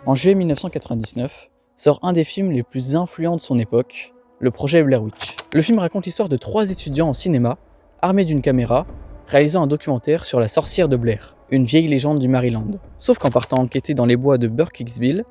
En juillet 1999, sort un des films les plus influents de son époque, le projet Blair Witch. Le film raconte l'histoire de 3 étudiants en cinéma, armés d'une caméra, réalisant un documentaire sur la sorcière de Blair, une vieille légende du Maryland. Sauf qu'en partant enquêter dans les bois de Burkittsville,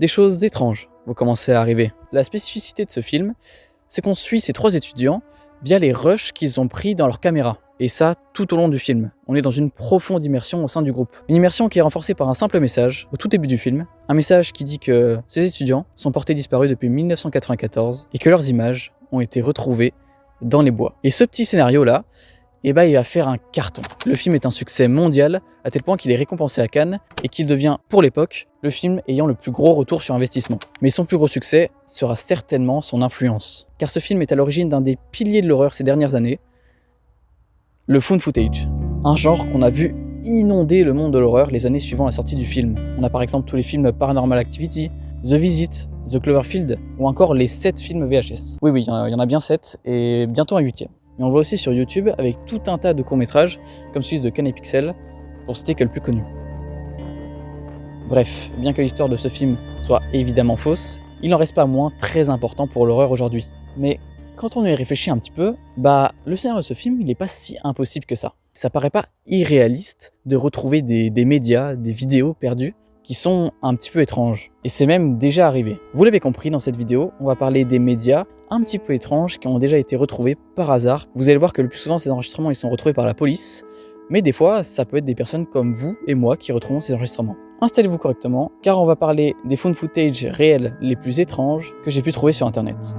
des choses étranges vont commencer à arriver. La spécificité de ce film, c'est qu'on suit ces 3 étudiants via les rushs qu'ils ont pris dans leur caméra. Et ça, tout au long du film. On est dans une profonde immersion au sein du groupe. Une immersion qui est renforcée par un simple message, au tout début du film. Un message qui dit que ces étudiants sont portés disparus depuis 1994 et que leurs images ont été retrouvées dans les bois. Et ce petit scénario-là, il va faire un carton. Le film est un succès mondial, à tel point qu'il est récompensé à Cannes et qu'il devient, pour l'époque, le film ayant le plus gros retour sur investissement. Mais son plus gros succès sera certainement son influence. Car ce film est à l'origine d'un des piliers de l'horreur ces dernières années, le found footage. Un genre qu'on a vu inonder le monde de l'horreur les années suivant la sortie du film. On a par exemple tous les films Paranormal Activity, The Visit, The Cloverfield, ou encore les 7 films VHS. Oui, il y en a bien 7, et bientôt un 8e. Mais on le voit aussi sur YouTube avec tout un tas de courts-métrages, comme celui de Can Pixel, pour citer que le plus connu. Bref, bien que l'histoire de ce film soit évidemment fausse, il n'en reste pas moins très important pour l'horreur aujourd'hui. Mais quand on y réfléchit un petit peu, le scénario de ce film, il n'est pas si impossible que ça. Ça paraît pas irréaliste de retrouver des médias, des vidéos perdues, qui sont un petit peu étranges. Et c'est même déjà arrivé. Vous l'avez compris, dans cette vidéo, on va parler des médias un petit peu étranges qui ont déjà été retrouvés par hasard. Vous allez voir que le plus souvent, ces enregistrements ils sont retrouvés par la police, mais des fois, ça peut être des personnes comme vous et moi qui retrouvons ces enregistrements. Installez-vous correctement, car on va parler des found footage réels les plus étranges que j'ai pu trouver sur internet.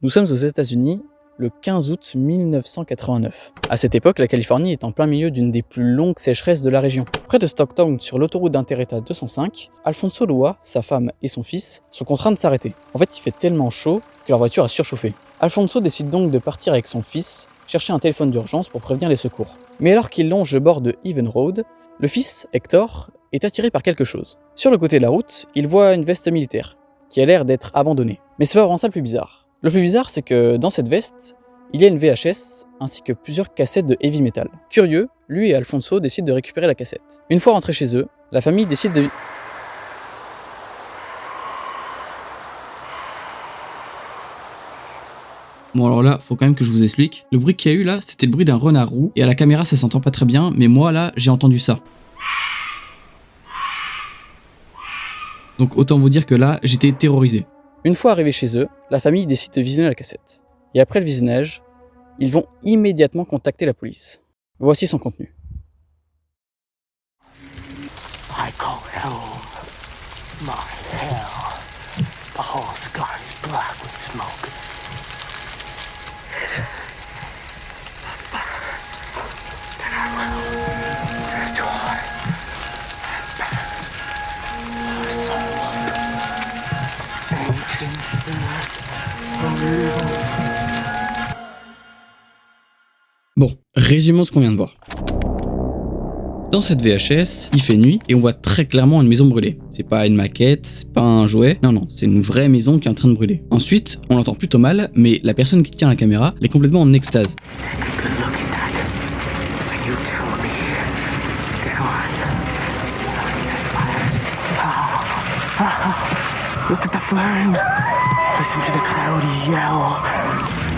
Nous sommes aux États-Unis le 15 août 1989. À cette époque, la Californie est en plein milieu d'une des plus longues sécheresses de la région. Près de Stockton, sur l'autoroute d'Interreta 205, Alfonso Lua, sa femme et son fils sont contraints de s'arrêter. En fait, il fait tellement chaud que leur voiture a surchauffé. Alfonso décide donc de partir avec son fils chercher un téléphone d'urgence pour prévenir les secours. Mais alors qu'il longe le bord de Even Road, le fils, Hector, est attiré par quelque chose. Sur le côté de la route, il voit une veste militaire, qui a l'air d'être abandonnée. Mais c'est pas vraiment ça le plus bizarre. Le plus bizarre, c'est que dans cette veste, il y a une VHS ainsi que plusieurs cassettes de heavy metal. Curieux, lui et Alfonso décident de récupérer la cassette. Une fois rentrés chez eux, la famille décide de... Bon alors là, faut quand même que je vous explique. Le bruit qu'il y a eu là, c'était le bruit d'un renard roux. Et à la caméra, ça s'entend pas très bien, mais moi là, j'ai entendu ça. Donc autant vous dire que là, j'étais terrorisé. Une fois arrivés chez eux, la famille décide de visionner la cassette. Et après le visionnage, ils vont immédiatement contacter la police. Voici son contenu. I call home my hell. All skies black with smoke. Then I will destroy our soul. Ancient spirit of evil. Bon, résumons ce qu'on vient de voir. Dans cette VHS, il fait nuit et on voit très clairement une maison brûlée. C'est pas une maquette, c'est pas un jouet, non, c'est une vraie maison qui est en train de brûler. Ensuite, on l'entend plutôt mal, mais la personne qui tient la caméra est complètement en extase. Look at the flames. Listen to the coyote yell.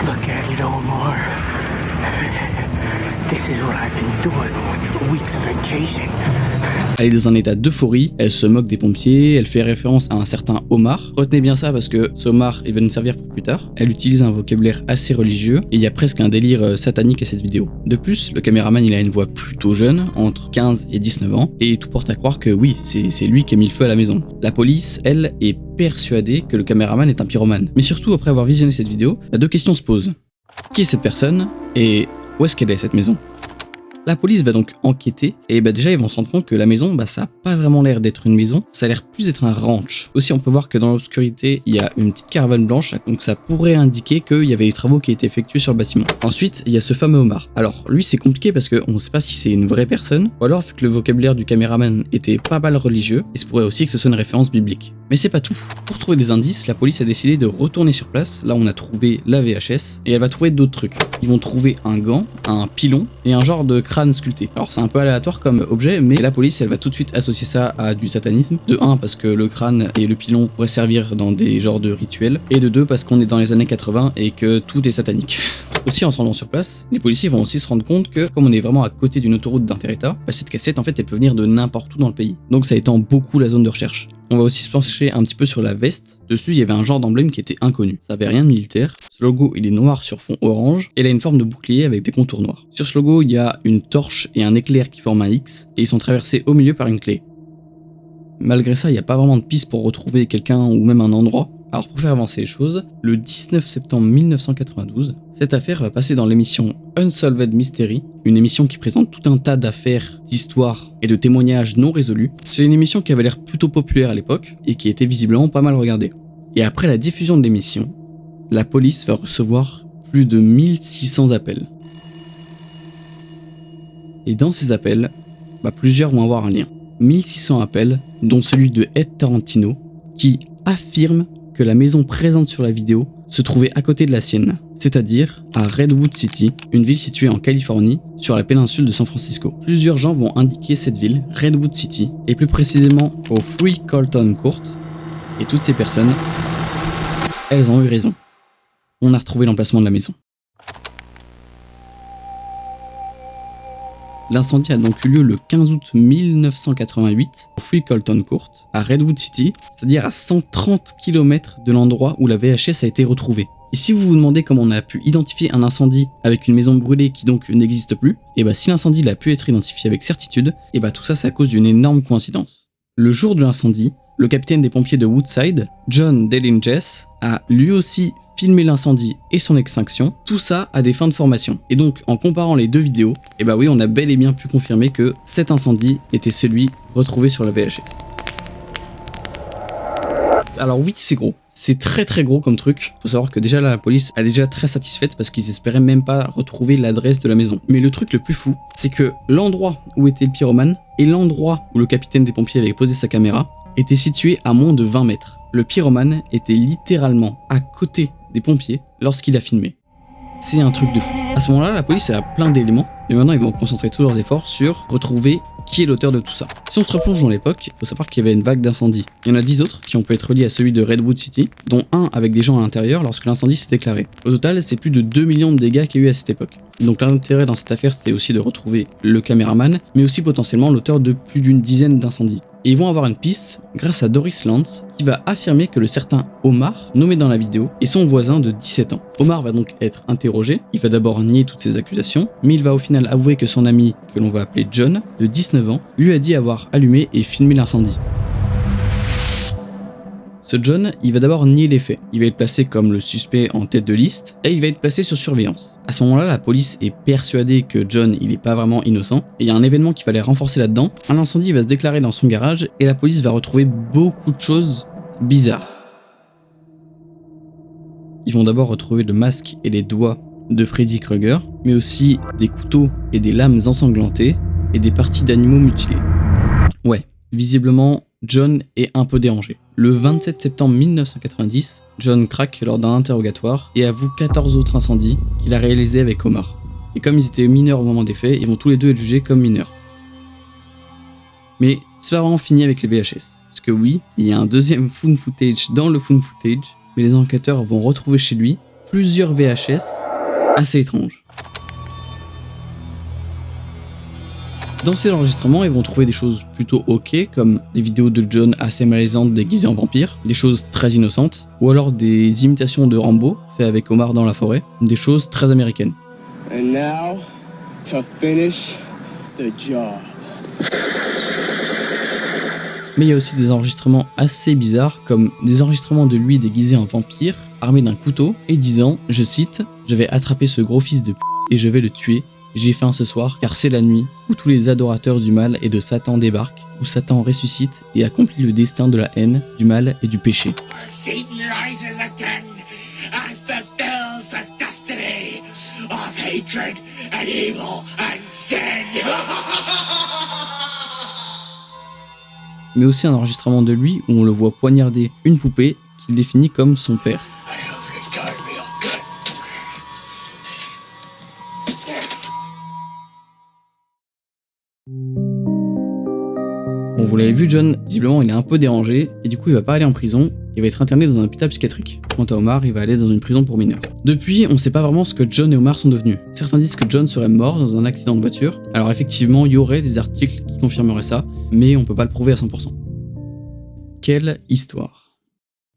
Look at it, Omar. This is what I've been doing on weeks of vacation. Elle est dans un état d'euphorie, elle se moque des pompiers, elle fait référence à un certain Omar. Retenez bien ça parce que ce Omar, il va nous servir pour plus tard. Elle utilise un vocabulaire assez religieux et il y a presque un délire satanique à cette vidéo. De plus, le caméraman, il a une voix plutôt jeune, entre 15 et 19 ans, et tout porte à croire que oui, c'est lui qui a mis le feu à la maison. La police, elle, est persuadée que le caméraman est un pyromane. Mais surtout, après avoir visionné cette vidéo, deux questions se posent. Qui est cette personne et où est-ce qu'elle est cette maison? La police va donc enquêter et déjà ils vont se rendre compte que la maison, ça a pas vraiment l'air d'être une maison, ça a l'air plus d'être un ranch. Aussi on peut voir que dans l'obscurité il y a une petite caravane blanche, donc ça pourrait indiquer qu'il y avait des travaux qui étaient effectués sur le bâtiment. Ensuite il y a ce fameux Omar. Alors lui c'est compliqué parce qu'on ne sait pas si c'est une vraie personne, ou alors vu que le vocabulaire du caméraman était pas mal religieux, il se pourrait aussi que ce soit une référence biblique. Mais c'est pas tout. Pour trouver des indices, la police a décidé de retourner sur place, là on a trouvé la VHS, et elle va trouver d'autres trucs. Ils vont trouver un gant, un pilon et un genre de crâne sculpté. Alors c'est un peu aléatoire comme objet, mais la police elle va tout de suite associer ça à du satanisme. De 1 parce que le crâne et le pilon pourraient servir dans des genres de rituels, et de 2 parce qu'on est dans les années 80 et que tout est satanique. Aussi en se rendant sur place, les policiers vont aussi se rendre compte que comme on est vraiment à côté d'une autoroute d'Interétat, cette cassette en fait elle peut venir de n'importe où dans le pays. Donc ça étend beaucoup la zone de recherche. On va aussi se pencher un petit peu sur la veste. Dessus, il y avait un genre d'emblème qui était inconnu. Ça avait rien de militaire. Ce logo, il est noir sur fond orange et il a une forme de bouclier avec des contours noirs. Sur ce logo, il y a une torche et un éclair qui forment un X et ils sont traversés au milieu par une clé. Malgré ça, il n'y a pas vraiment de piste pour retrouver quelqu'un ou même un endroit. Alors pour faire avancer les choses, le 19 septembre 1992, cette affaire va passer dans l'émission Unsolved Mystery, une émission qui présente tout un tas d'affaires, d'histoires et de témoignages non résolus. C'est une émission qui avait l'air plutôt populaire à l'époque et qui était visiblement pas mal regardée. Et après la diffusion de l'émission, la police va recevoir plus de 1600 appels. Et dans ces appels, plusieurs vont avoir un lien. 1600 appels, dont celui de Ed Tarantino, qui affirme que la maison présente sur la vidéo se trouvait à côté de la sienne, c'est-à-dire à Redwood City, une ville située en Californie, sur la péninsule de San Francisco. Plusieurs gens vont indiquer cette ville, Redwood City, et plus précisément au 3 Carlton Court, et toutes ces personnes, elles ont eu raison. On a retrouvé l'emplacement de la maison. L'incendie a donc eu lieu le 15 août 1988 au 3 Carlton Court, à Redwood City, c'est-à-dire à 130 km de l'endroit où la VHS a été retrouvée. Et si vous vous demandez comment on a pu identifier un incendie avec une maison brûlée qui donc n'existe plus, si l'incendie a pu être identifié avec certitude, tout ça c'est à cause d'une énorme coïncidence. Le jour de l'incendie, le capitaine des pompiers de Woodside, John Dellinges, a lui aussi filmé l'incendie et son extinction, tout ça à des fins de formation. Et donc en comparant les deux vidéos, on a bel et bien pu confirmer que cet incendie était celui retrouvé sur la VHS. Alors oui, c'est gros. C'est très très gros comme truc. Faut savoir que déjà là, la police est déjà très satisfaite parce qu'ils espéraient même pas retrouver l'adresse de la maison. Mais le truc le plus fou, c'est que l'endroit où était le pyromane et l'endroit où le capitaine des pompiers avait posé sa caméra était situé à moins de 20 mètres. Le pyromane était littéralement à côté des pompiers lorsqu'il a filmé. C'est un truc de fou. À ce moment-là, la police a plein d'éléments, mais maintenant ils vont concentrer tous leurs efforts sur retrouver qui est l'auteur de tout ça. Si on se replonge dans l'époque, il faut savoir qu'il y avait une vague d'incendies. Il y en a 10 autres qui ont pu être reliés à celui de Redwood City, dont un avec des gens à l'intérieur lorsque l'incendie s'est déclaré. Au total, c'est plus de 2 millions de dégâts qu'il y a eu à cette époque. Donc l'intérêt dans cette affaire, c'était aussi de retrouver le caméraman, mais aussi potentiellement l'auteur de plus d'une dizaine d'incendies. Et ils vont avoir une piste grâce à Doris Lantz qui va affirmer que le certain Omar, nommé dans la vidéo, est son voisin de 17 ans. Omar va donc être interrogé, il va d'abord nier toutes ces accusations, mais il va au final avouer que son ami, que l'on va appeler John, de 19 ans, lui a dit avoir allumé et filmé l'incendie. Ce John, il va d'abord nier les faits. Il va être placé comme le suspect en tête de liste et il va être placé sur surveillance. À ce moment-là, la police est persuadée que John, il est pas vraiment innocent et il y a un événement qui va les renforcer là-dedans. Un incendie va se déclarer dans son garage et la police va retrouver beaucoup de choses bizarres. Ils vont d'abord retrouver le masque et les doigts de Freddy Krueger, mais aussi des couteaux et des lames ensanglantées et des parties d'animaux mutilés. Ouais, visiblement, John est un peu dérangé. Le 27 septembre 1990, John craque lors d'un interrogatoire et avoue 14 autres incendies qu'il a réalisés avec Omar. Et comme ils étaient mineurs au moment des faits, ils vont tous les deux être jugés comme mineurs. Mais c'est pas vraiment fini avec les VHS. Parce que oui, il y a un deuxième found footage dans le found footage, mais les enquêteurs vont retrouver chez lui plusieurs VHS assez étranges. Dans ces enregistrements, ils vont trouver des choses plutôt ok, comme des vidéos de John assez malaisantes déguisées en vampire, des choses très innocentes, ou alors des imitations de Rambo, fait avec Omar dans la forêt, des choses très américaines. And now, to finish the job. Mais il y a aussi des enregistrements assez bizarres, comme des enregistrements de lui déguisé en vampire, armé d'un couteau, et disant, je cite, « Je vais attraper ce gros fils de p*** et je vais le tuer. J'ai faim ce soir, car c'est la nuit, où tous les adorateurs du mal et de Satan débarquent, où Satan ressuscite et accomplit le destin de la haine, du mal et du péché. » Satan rises again and fulfills the destiny of hatred and evil and sin. Mais aussi un enregistrement de lui où on le voit poignarder une poupée qu'il définit comme son père. Bon, vous l'avez vu, John, visiblement il est un peu dérangé, et du coup il va pas aller en prison, il va être interné dans un hôpital psychiatrique. Quant à Omar, il va aller dans une prison pour mineurs. Depuis, on sait pas vraiment ce que John et Omar sont devenus. Certains disent que John serait mort dans un accident de voiture, alors effectivement il y aurait des articles qui confirmeraient ça, mais on peut pas le prouver à 100%. Quelle histoire.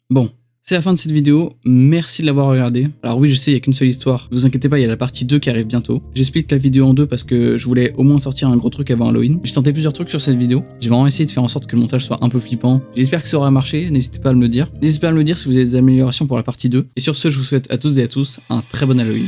Bon, c'est la fin de cette vidéo, merci de l'avoir regardé. Alors oui, je sais, il n'y a qu'une seule histoire, ne vous inquiétez pas, il y a la partie 2 qui arrive bientôt. J'explique la vidéo en deux parce que je voulais au moins sortir un gros truc avant Halloween. J'ai tenté plusieurs trucs sur cette vidéo, j'ai vraiment essayé de faire en sorte que le montage soit un peu flippant. J'espère que ça aura marché, n'hésitez pas à me le dire. N'hésitez pas à me le dire si vous avez des améliorations pour la partie 2. Et sur ce, je vous souhaite à tous et à tous un très bon Halloween.